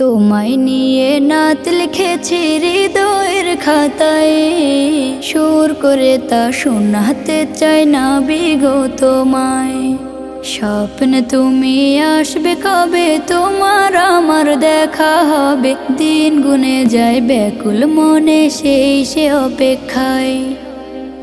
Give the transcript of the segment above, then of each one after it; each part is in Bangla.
তোমায় নিয়ে নাত লিখেছি হৃদয়ের খাতায়, সুর করে তা শোনাতে চাই না বিগো তোমায়। স্বপ্ন তুমি আসবে কবে, তোমার আমার দেখা হবে, দিন গুনে যায় ব্যাকুল মনে সেই সে অপেক্ষায়।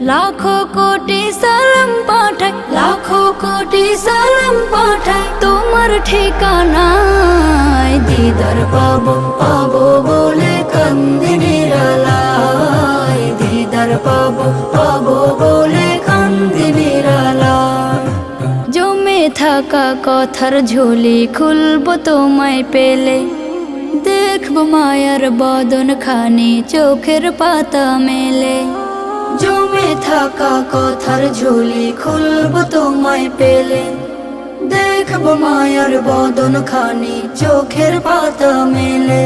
লাখো কোটি সালাম পাঠাই, লাখো কোটি সালাম পাঠাই তোমার ঠিকানায়। দিদার পাবো পাবো বলে কান্দি নিরালায়, দিদার পাবো পাবো বলে কান্দি নিরালায়। জমে থাকা কথার ঝুলি খুলবো তোমায় পেলে, দেখবো মায়ার বদন খানি চোখের পাতা মেলে। জমে থাকা কথার ঝুলি খুলবো তোমায় পেলে, দেখবো মায়ার বদন খানি চোখের পাতা মেলে।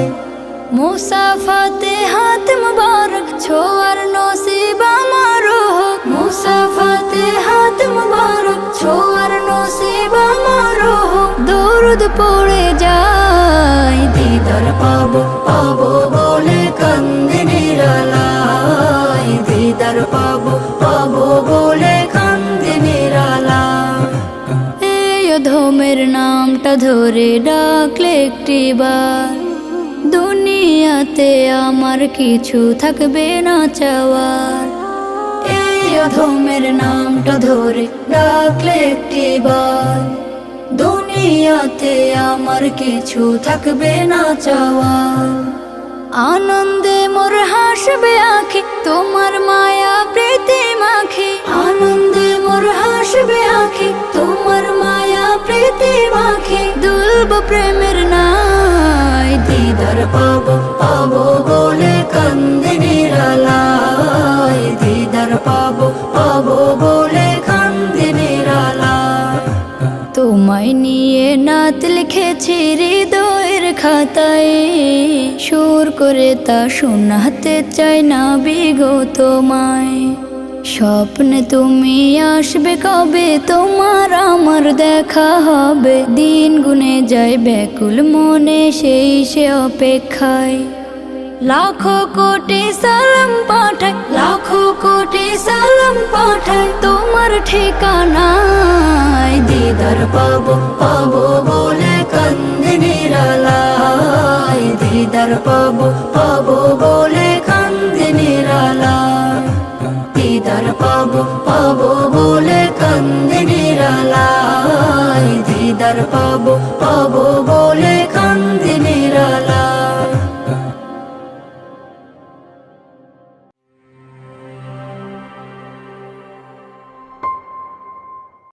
মুসাফাতে হাত মুবারক ছোয়ার নসিব আমার হোক, মুসাফাতে হাত মুবারক ছোয়ার নসিব আমার হোক। দরুদ পড়ে যায় দিদার পাবো পাবো বলে কান্দি নিরালায়, দিদার পাবো পাবো বলে কান্দি নিরালায়। এই অধমের নামটা ধরে ডাকলে একটিবার, দুনিয়াতে আমার কিছু থাকবে না চাওয়ার। এই অধমের নামটা ধরে ডাকলে একটিবার, দুনিয়াতে আমার কিছু থাকবে না চাওয়ার। আনন্দে মোর হাসবে আঁখি তোমার মায়া প্রীতি মাখি, আনন্দে মোর হাসবে আঁখি তোমার মায়া প্রীতি মাখি। দুলব প্রেমের নাই দিদার পাবো পাবো বলে কান্দি নিরালায়, দিদার পাবো পাবো বলে কান্দি নিরালায়। তোমায় নিয়ে নাত লিখেছি হৃদয়ের খাতায়, সুর করে তা শোনাতে চাই না বিগো তোমায়। স্বপ্ন তুমি আসবে কবে, তোমার আমার দেখা হবে, দিন গুনে যায় ব্যাকুল মনে সেই সে অপেক্ষায়। লাখো কোটি সালাম পাঠাই, লাখো কোটি সালাম পাঠাই তোমার ঠিকানায়। দিদার পাবো পাবো বলে কান্দি নিরালায়, দিদার পাবো পাবো বলে কান্দি নিরালায়। দিদার পাবো পাবো বলে কান্দি নিরালায়, দিদার পাবো পাবো